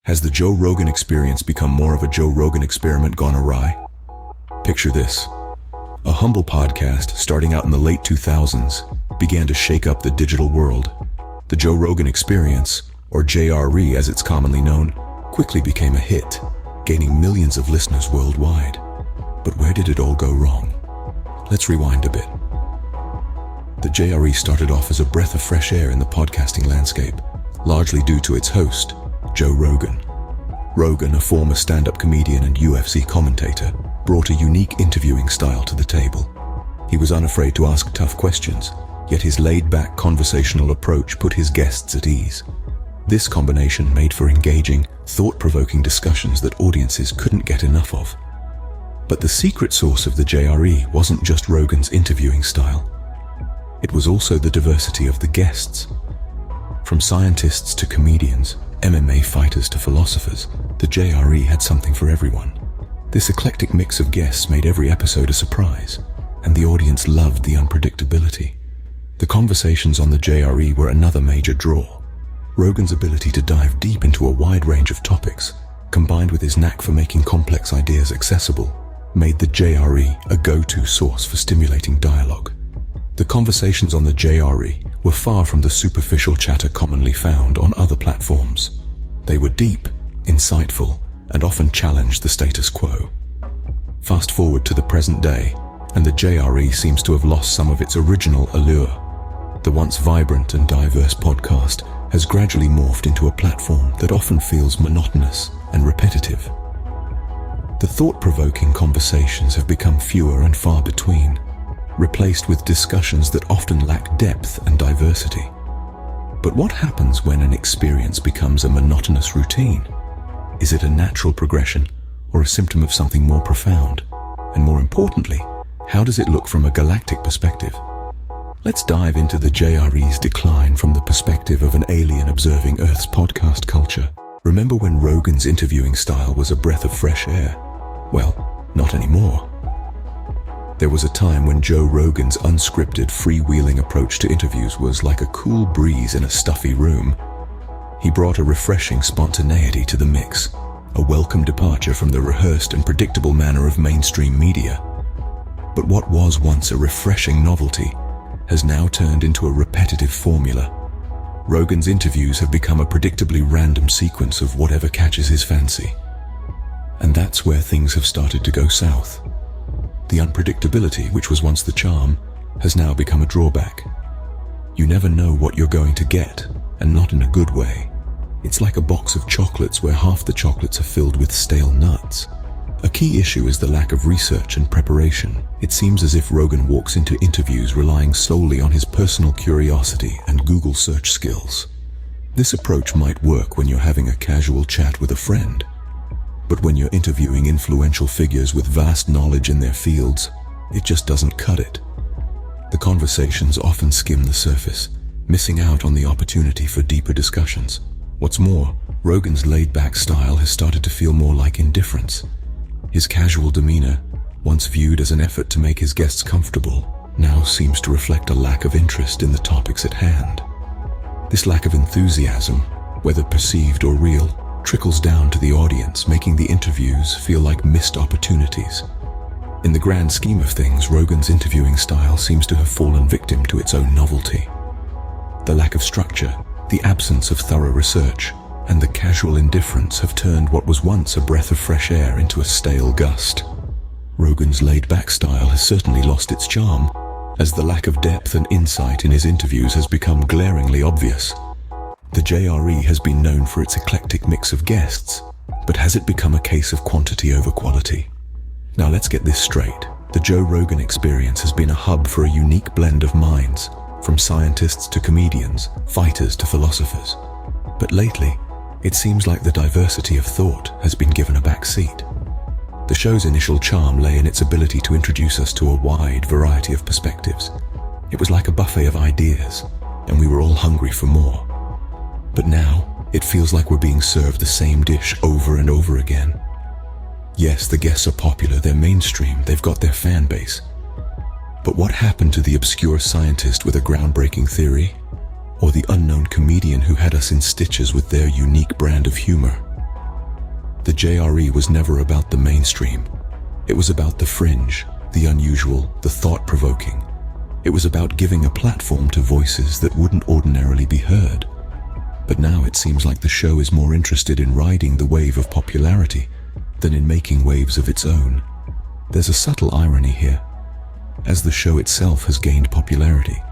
Has the Joe Rogan Experience become more of a Joe Rogan experiment gone awry? Picture this. A humble podcast starting out in the late 2000s began to shake up the digital world. The Joe Rogan Experience, or JRE as it's commonly known, quickly became a hit, gaining millions of listeners worldwide. But where did it all go wrong? Let's rewind a bit. The JRE started off as a breath of fresh air in the podcasting landscape, largely due to its host, Joe Rogan. Rogan, a former stand-up comedian and UFC commentator, brought a unique interviewing style to the table. He was unafraid to ask tough questions, yet his laid-back conversational approach put his guests at ease. This combination made for engaging, thought-provoking discussions that audiences couldn't get enough of. But the secret sauce of the JRE wasn't just Rogan's interviewing style. It was also the diversity of the guests. From scientists to comedians, MMA fighters to philosophers, the JRE had something for everyone. This eclectic mix of guests made every episode a surprise, and the audience loved the unpredictability. The conversations on the JRE were another major draw. Rogan's ability to dive deep into a wide range of topics, combined with his knack for making complex ideas accessible, made the JRE a go-to source for stimulating dialogue. The conversations on the JRE were far from the superficial chatter commonly found on other platforms. They were deep, insightful, and often challenged the status quo. Fast forward to the present day, and the JRE seems to have lost some of its original allure. The once vibrant and diverse podcast has gradually morphed into a platform that often feels monotonous and repetitive. The thought-provoking conversations have become fewer and far between, replaced with discussions that often lack depth and diversity. But what happens when an experience becomes a monotonous routine? Is it a natural progression or a symptom of something more profound? And more importantly, how does it look from a galactic perspective? Let's dive into the JRE's decline from the perspective of an alien observing Earth's podcast culture. Remember when Rogan's interviewing style was a breath of fresh air? Well, not anymore. There was a time when Joe Rogan's unscripted, freewheeling approach to interviews was like a cool breeze in a stuffy room. He brought a refreshing spontaneity to the mix, a welcome departure from the rehearsed and predictable manner of mainstream media. But what was once a refreshing novelty has now turned into a repetitive formula. Rogan's interviews have become a predictably random sequence of whatever catches his fancy. And that's where things have started to go south. The unpredictability, which was once the charm, has now become a drawback. You never know what you're going to get, and not in a good way. It's like a box of chocolates where half the chocolates are filled with stale nuts. A key issue is the lack of research and preparation. It seems as if Rogan walks into interviews relying solely on his personal curiosity and Google search skills. This approach might work when you're having a casual chat with a friend. But when you're interviewing influential figures with vast knowledge in their fields, it just doesn't cut it. The conversations often skim the surface, missing out on the opportunity for deeper discussions. What's more, Rogan's laid-back style has started to feel more like indifference. His casual demeanor, once viewed as an effort to make his guests comfortable, now seems to reflect a lack of interest in the topics at hand. This lack of enthusiasm, whether perceived or real, trickles down to the audience, making the interviews feel like missed opportunities. In the grand scheme of things, Rogan's interviewing style seems to have fallen victim to its own novelty. The lack of structure, the absence of thorough research, and the casual indifference have turned what was once a breath of fresh air into a stale gust. Rogan's laid-back style has certainly lost its charm, as the lack of depth and insight in his interviews has become glaringly obvious. The JRE has been known for its eclectic mix of guests, but has it become a case of quantity over quality? Now let's get this straight. The Joe Rogan Experience has been a hub for a unique blend of minds, from scientists to comedians, fighters to philosophers. But lately, it seems like the diversity of thought has been given a back seat. The show's initial charm lay in its ability to introduce us to a wide variety of perspectives. It was like a buffet of ideas, and we were all hungry for more. But now, it feels like we're being served the same dish over and over again. Yes, the guests are popular, they're mainstream, they've got their fan base. But what happened to the obscure scientist with a groundbreaking theory? Or the unknown comedian who had us in stitches with their unique brand of humor? The JRE was never about the mainstream. It was about the fringe, the unusual, the thought-provoking. It was about giving a platform to voices that wouldn't ordinarily be heard. But now it seems like the show is more interested in riding the wave of popularity than in making waves of its own. There's a subtle irony here. As the show itself has gained popularity,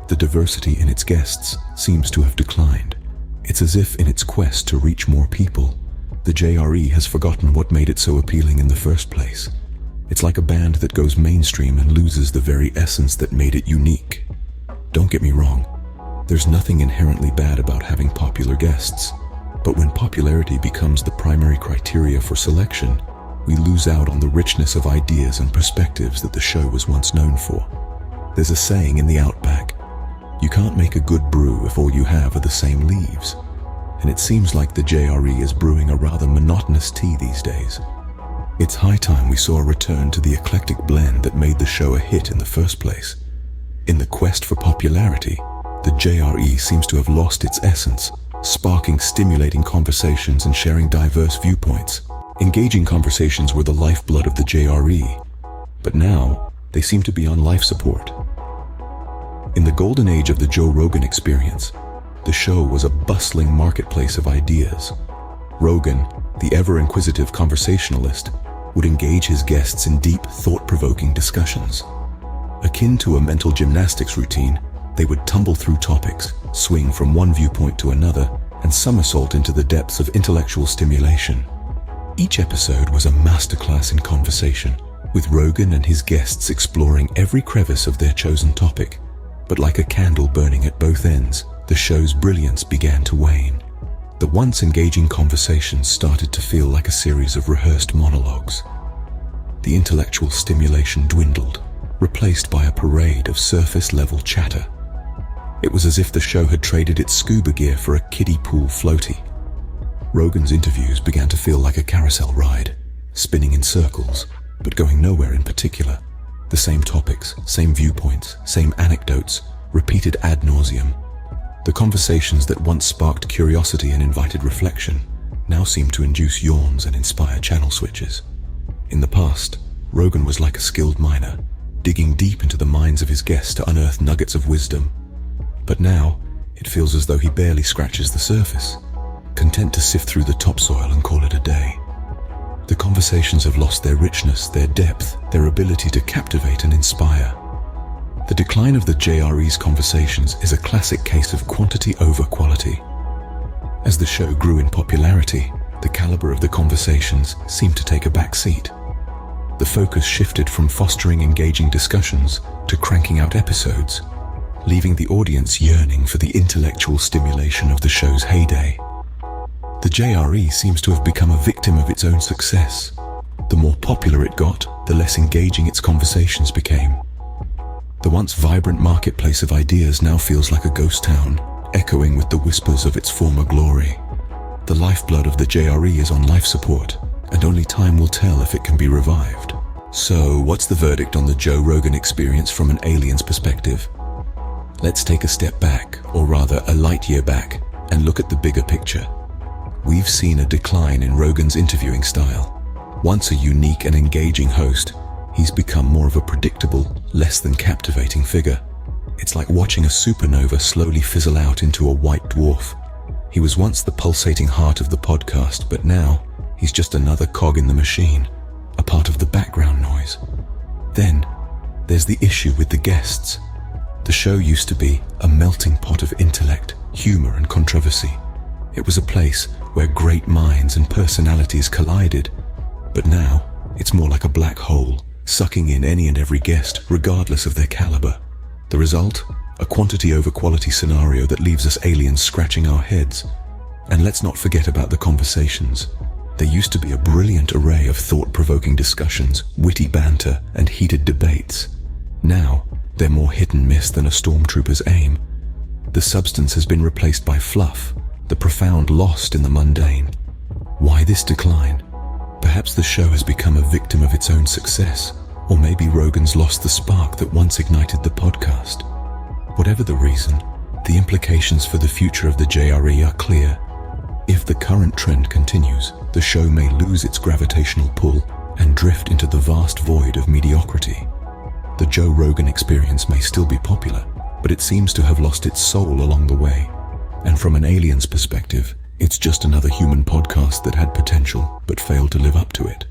the diversity in its guests seems to have declined. It's as if in its quest to reach more people, the JRE has forgotten what made it so appealing in the first place. It's like a band that goes mainstream and loses the very essence that made it unique. Don't get me wrong, there's nothing inherently bad about having popular guests. But when popularity becomes the primary criteria for selection, we lose out on the richness of ideas and perspectives that the show was once known for. There's a saying in the Outback, you can't make a good brew if all you have are the same leaves. And it seems like the JRE is brewing a rather monotonous tea these days. It's high time we saw a return to the eclectic blend that made the show a hit in the first place. In the quest for popularity, the JRE seems to have lost its essence, sparking stimulating conversations and sharing diverse viewpoints. Engaging conversations were the lifeblood of the JRE, but now they seem to be on life support. In the golden age of the Joe Rogan Experience, the show was a bustling marketplace of ideas. Rogan, the ever-inquisitive conversationalist, would engage his guests in deep, thought-provoking discussions. Akin to a mental gymnastics routine, they would tumble through topics, swing from one viewpoint to another, and somersault into the depths of intellectual stimulation. Each episode was a masterclass in conversation, with Rogan and his guests exploring every crevice of their chosen topic. But like a candle burning at both ends, the show's brilliance began to wane. The once engaging conversations started to feel like a series of rehearsed monologues. The intellectual stimulation dwindled, replaced by a parade of surface-level chatter. It was as if the show had traded its scuba gear for a kiddie pool floaty. Rogan's interviews began to feel like a carousel ride, spinning in circles, but going nowhere in particular. The same topics, same viewpoints, same anecdotes, repeated ad nauseum. The conversations that once sparked curiosity and invited reflection now seem to induce yawns and inspire channel switches. In the past, Rogan was like a skilled miner, digging deep into the minds of his guests to unearth nuggets of wisdom. But now, it feels as though he barely scratches the surface, content to sift through the topsoil and call it a day. The conversations have lost their richness, their depth, their ability to captivate and inspire. The decline of the JRE's conversations is a classic case of quantity over quality. As the show grew in popularity, the caliber of the conversations seemed to take a back seat. The focus shifted from fostering engaging discussions to cranking out episodes, leaving the audience yearning for the intellectual stimulation of the show's heyday. The JRE seems to have become a victim of its own success. The more popular it got, the less engaging its conversations became. The once vibrant marketplace of ideas now feels like a ghost town, echoing with the whispers of its former glory. The lifeblood of the JRE is on life support, and only time will tell if it can be revived. So, what's the verdict on the Joe Rogan Experience from an alien's perspective? Let's take a step back, or rather a light year back, and look at the bigger picture. We've seen a decline in Rogan's interviewing style. Once a unique and engaging host, he's become more of a predictable, less than captivating figure. It's like watching a supernova slowly fizzle out into a white dwarf. He was once the pulsating heart of the podcast, but now he's just another cog in the machine, a part of the background noise. Then, there's the issue with the guests. The show used to be a melting pot of intellect, humor, and controversy. It was a place where great minds and personalities collided, but now it's more like a black hole, sucking in any and every guest, regardless of their caliber. The result? A quantity over quality scenario that leaves us aliens scratching our heads. And let's not forget about the conversations. There used to be a brilliant array of thought-provoking discussions, witty banter, and heated debates. Now, they're more hit and miss than a stormtrooper's aim. The substance has been replaced by fluff, the profound lost in the mundane. Why this decline? Perhaps the show has become a victim of its own success, or maybe Rogan's lost the spark that once ignited the podcast. Whatever the reason, the implications for the future of the JRE are clear. If the current trend continues, the show may lose its gravitational pull and drift into the vast void of mediocrity. The Joe Rogan Experience may still be popular, but it seems to have lost its soul along the way. And from an alien's perspective, it's just another human podcast that had potential but failed to live up to it.